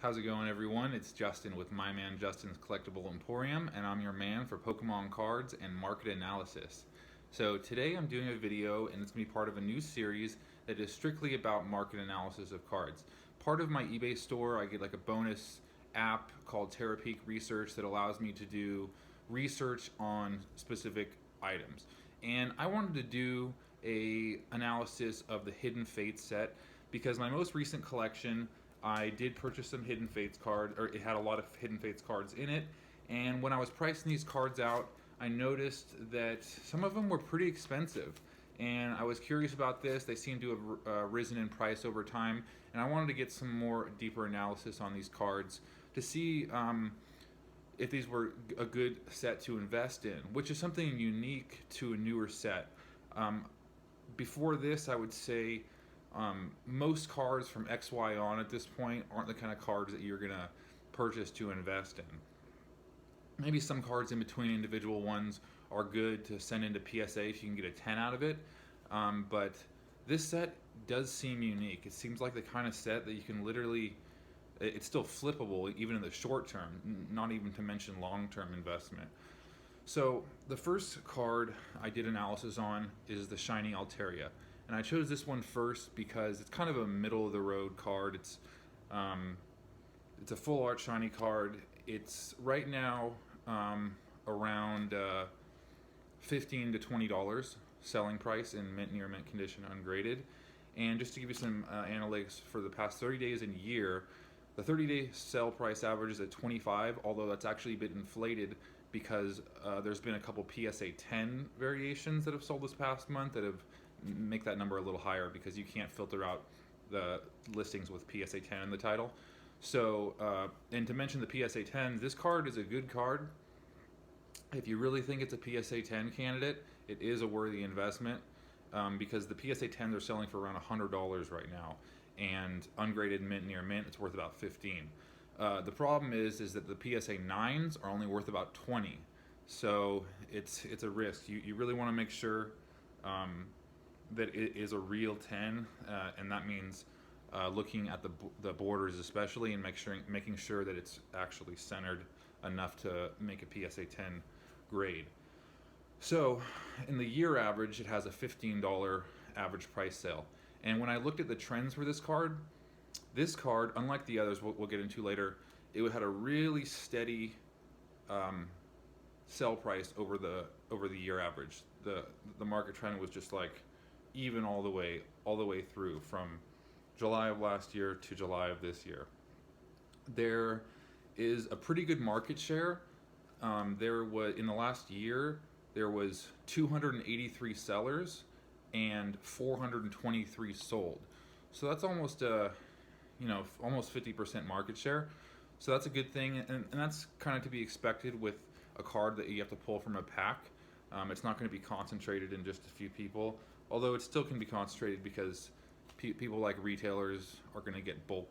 How's it going, everyone? It's Justin with MyManJustin's Collectible Emporium, and I'm your man for Pokemon cards and market analysis. So today I'm doing a video, and it's going to be part of a new series that is strictly about market analysis of cards. Part of my eBay store, I get like a bonus app called Terapeak Research that allows me to do research on specific items. And I wanted to do a analysis of the Hidden Fates set because my most recent collection, I did purchase some Hidden Fates cards, or it had a lot of Hidden Fates cards in it, and when I was pricing these cards out, I noticed that some of them were pretty expensive, and I was curious about this. They seem to have risen in price over time, and I wanted to get some more deeper analysis on these cards to see if these were a good set to invest in, which is something unique to a newer set. Before this, I would say most cards from XY on at this point aren't the kind of cards that you're going to purchase to invest in. Maybe some cards in between individual ones are good to send into PSA if you can get a 10 out of it, but this set does seem unique. It seems like the kind of set that you can literally, it's still flippable even in the short term, not even to mention long-term investment. So the first card I did analysis on is the Shiny Altaria. And I chose this one first because it's kind of a middle-of-the-road card. It's a full art shiny card. It's right now around $15 to $20 selling price in mint, near mint condition, ungraded. And just to give you some analytics for the past 30 days and year, the 30-day sell price average is at 25, although that's actually a bit inflated because there's been a couple PSA 10 variations that have sold this past month that have make that number a little higher because you can't filter out the listings with PSA 10 in the title. So, and to mention the PSA 10s, this card is a good card. If you really think it's a PSA 10 candidate, it is a worthy investment because the PSA 10s are selling for around $100 right now, and ungraded mint, near mint, it's worth about $15. The problem is that the PSA 9s are only worth about $20. So it's a risk. You really want to make sure that it is a real 10, and that means looking at the borders especially, and making sure that it's actually centered enough to make a PSA 10 grade. So in the year average, it has a $15 average price sale. And when I looked at the trends for this card, unlike the others we'll get into later, it had a really steady sell price over the year average. The market trend was just like even all the way through from July of last year to July of this year. There is a pretty good market share. There was, in the last year, there was 283 sellers and 423 sold. So that's almost almost 50% market share. So that's a good thing, and that's kind of to be expected with a card that you have to pull from a pack. It's not going to be concentrated in just a few people, although it still can be concentrated because people like retailers are going to get bulk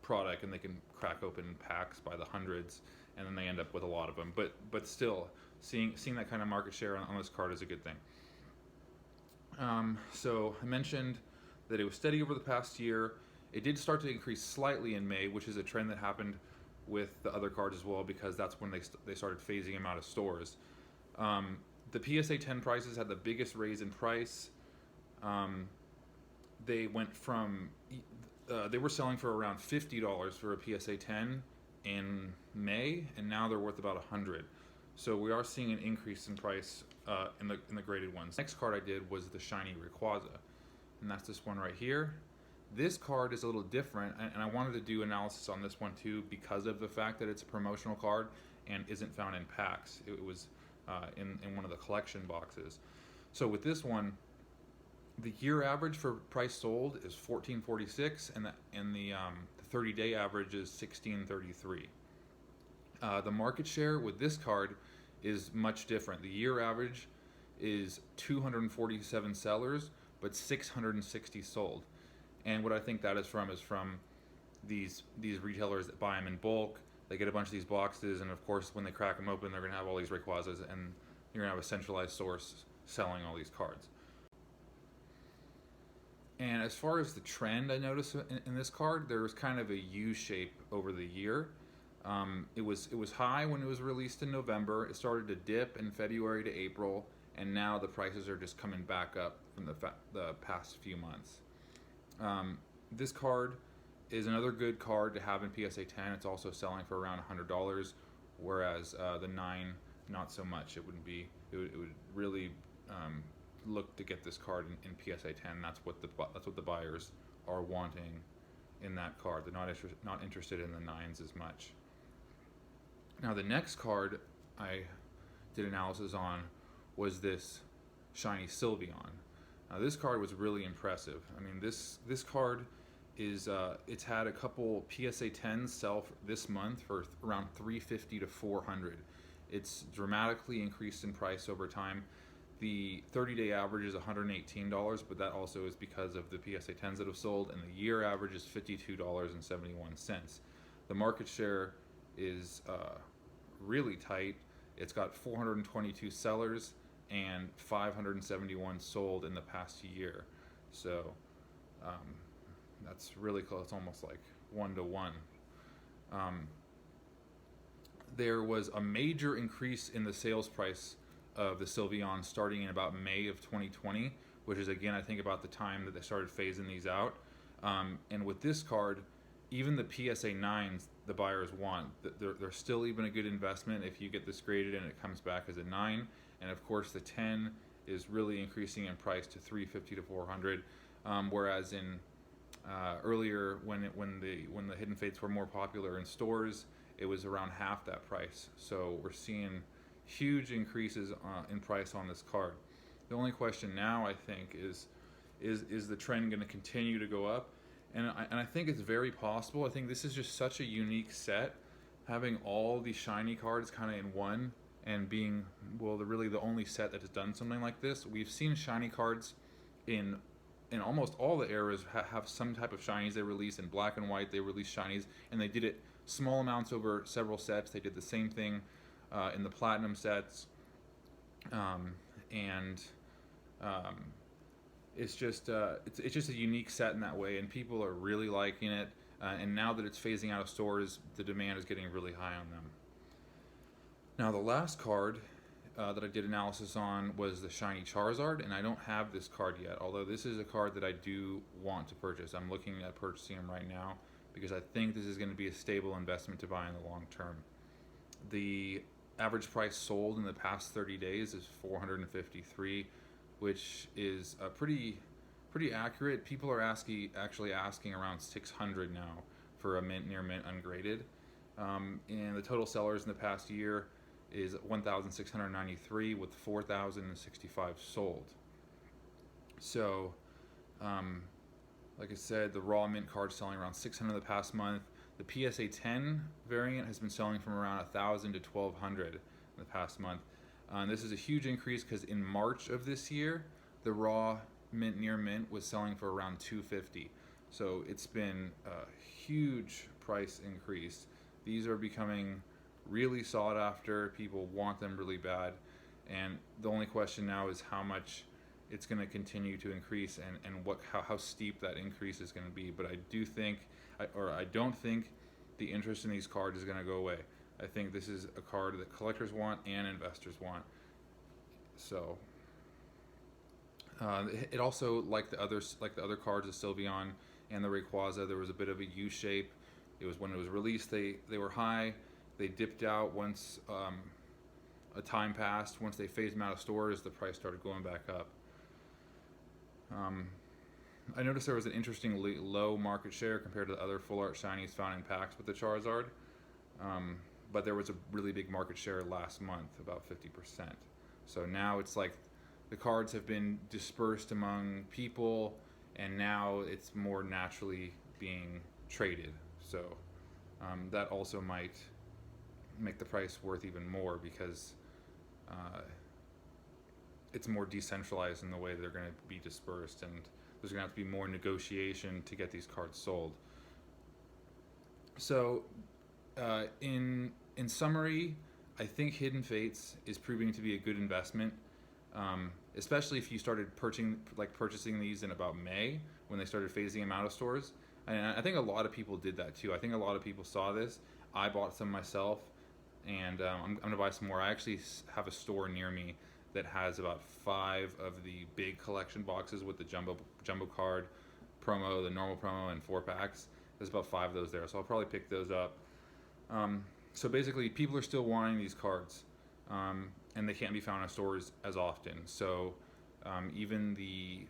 product, and they can crack open packs by the hundreds, and then they end up with a lot of them. But still, seeing that kind of market share on this card is a good thing. So I mentioned that it was steady over the past year. It did start to increase slightly in May, which is a trend that happened with the other cards as well, because that's when they started phasing them out of stores. The PSA 10 prices had the biggest raise in price. They went from they were selling for around $50 for a PSA 10 in May, and now they're worth about $100. So we are seeing an increase in price in the graded ones. Next card I did was the Shiny Rayquaza, and that's this one right here. This card is a little different, and I wanted to do analysis on this one too because of the fact that it's a promotional card and isn't found in packs. It was in one of the collection boxes. So with this one, the year average for price sold is $14.46, and the 30-day average is $16.33. The market share with this card is much different. The year average is 247 sellers, but 660 sold. And what I think that is from these retailers that buy them in bulk. They get a bunch of these boxes, and of course, when they crack them open, they're going to have all these Rayquazas, and you're going to have a centralized source selling all these cards. And as far as the trend I noticed in this card, there was kind of a U shape over the year. It was high when it was released in November. It started to dip in February to April, and now the prices are just coming back up from the past few months. This card is another good card to have in PSA 10. It's also selling for around $100, whereas the 9 not so much. It would really look to get this card in PSA 10. That's what the buyers are wanting in that card. They're not interested in the 9s as much. Now the next card I did analysis on was this shiny Sylveon. Now this card was really impressive. I mean, this card is it's had a couple PSA 10s sell this month for around $350 to $400. It's dramatically increased in price over time. The 30-day average is $118, but that also is because of the PSA 10s that have sold, and the year average is $52.71. The market share is really tight. It's got 422 sellers and 571 sold in the past year. So that's really close. It's almost like 1-to-1. There was a major increase in the sales price of the Sylveon starting in about May of 2020, which is, again, I think about the time that they started phasing these out. And with this card, even the PSA 9s the buyers want, they're still even a good investment if you get this graded and it comes back as a 9. And of course the 10 is really increasing in price to $350 to $400, whereas in earlier when the Hidden Fates were more popular in stores, it was around half that price. So we're seeing huge increases in price on this card. The only question now, I think, is the trend going to continue to go up? And I think it's very possible. I think this is just such a unique set, having all these shiny cards kind of in one, and being, well, really the only set that has done something like this. We've seen shiny cards in almost all the eras have some type of shinies. They release in black and white, they release shinies, and they did it small amounts over several sets. They did the same thing in the platinum sets, it's just a unique set in that way, and people are really liking it. And now that it's phasing out of stores, the demand is getting really high on them. Now the last card that I did analysis on was the shiny Charizard, and I don't have this card yet, although this is a card that I do want to purchase. I'm looking at purchasing him right now because I think this is going to be a stable investment to buy in the long term. The average price sold in the past 30 days is $453, which is pretty accurate. People are actually asking around $600 now for a near mint ungraded. And the total sellers in the past year is 1,693 with 4,065 sold. So, like I said, the raw mint card selling around 600 the past month. The PSA 10 variant has been selling from around 1,000 to 1,200 in the past month. This is a huge increase because in March of this year, the raw mint near mint was selling for around $250. So it's been a huge price increase. These are becoming really sought after. People want them really bad, and the only question now is how much it's going to continue to increase, and how steep that increase is going to be. But I don't think the interest in these cards is going to go away. I think this is a card that collectors want and investors want. So it also, like the other cards of Sylveon and the Rayquaza, there was a bit of a U shape. It was when it was released, they were high. They dipped out once a time passed. Once they phased them out of stores, the price started going back up. I noticed there was an interestingly low market share compared to the other full art shinies found in packs with the Charizard, but there was a really big market share last month, about 50%. So now it's like the cards have been dispersed among people, and now it's more naturally being traded. So that also might make the price worth even more because it's more decentralized in the way they're going to be dispersed, and there's going to have to be more negotiation to get these cards sold. So in summary, I think Hidden Fates is proving to be a good investment, especially if you started purchasing these in about May, when they started phasing them out of stores. And I think a lot of people did that too. I think a lot of people saw this. I bought some myself, and I'm going to buy some more. I actually have a store near me that has about 5 of the big collection boxes with the jumbo card promo, the normal promo, and 4-packs. There's about 5 of those there, so I'll probably pick those up. So basically, people are still wanting these cards, and they can't be found in stores as often. So even the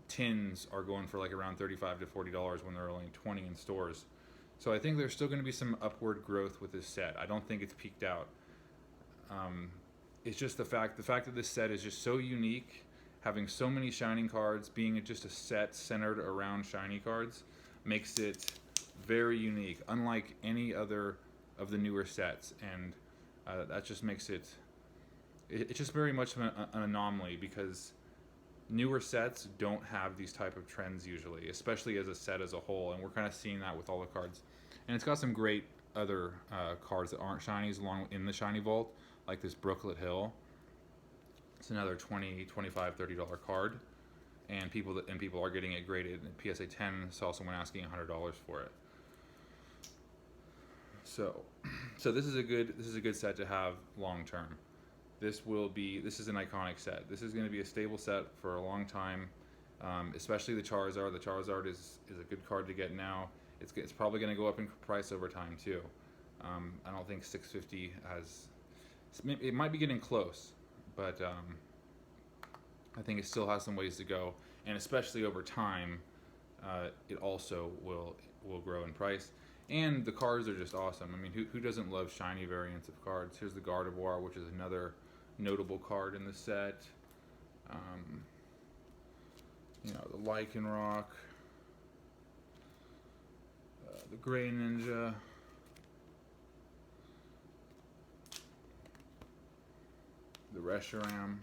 tins are going for like around $35 to $40 when they're only $20 in stores. So I think there's still going to be some upward growth with this set. I don't think it's peaked out. It's just the fact that this set is just so unique, having so many shining cards, being just a set centered around shiny cards, makes it very unique, unlike any other of the newer sets, and that just makes it's just very much an anomaly, because newer sets don't have these type of trends usually, especially as a set as a whole, and we're kind of seeing that with all the cards. And it's got some great other cards that aren't shinies along in the shiny vault, like this Brooklet Hill. It's another $20, $25, $30 card, and people are getting it graded. And PSA 10 saw someone asking $100 for it. So this is a good set to have long term. This is an iconic set. This is going to be a stable set for a long time, especially the Charizard. The Charizard is a good card to get now. It's probably going to go up in price over time too. I don't think 650 has. It might be getting close, but I think it still has some ways to go, and especially over time, it also will grow in price. And the cards are just awesome. I mean, who doesn't love shiny variants of cards? Here's the Gardevoir, which is another notable card in the set. The Lycanroc, the Gray Ninja, the Reshiram.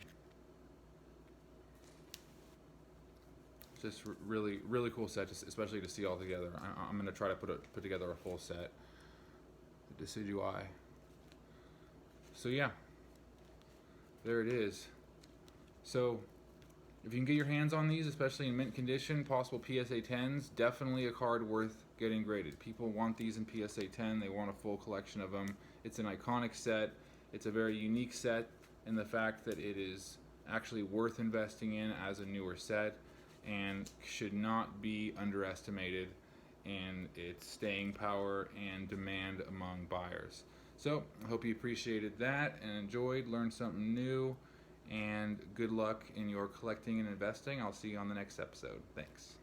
Just really cool set, especially to see all together. I'm going to try to put together a full set. The Decidueye. So yeah, there it is. So if you can get your hands on these, especially in mint condition, possible PSA 10s, definitely a card worth getting graded. People want these in PSA 10. They want a full collection of them. It's an iconic set. It's a very unique set in the fact that it is actually worth investing in as a newer set, and should not be underestimated in its staying power and demand among buyers. So I hope you appreciated that and enjoyed, learned something new, and good luck in your collecting and investing. I'll see you on the next episode. Thanks.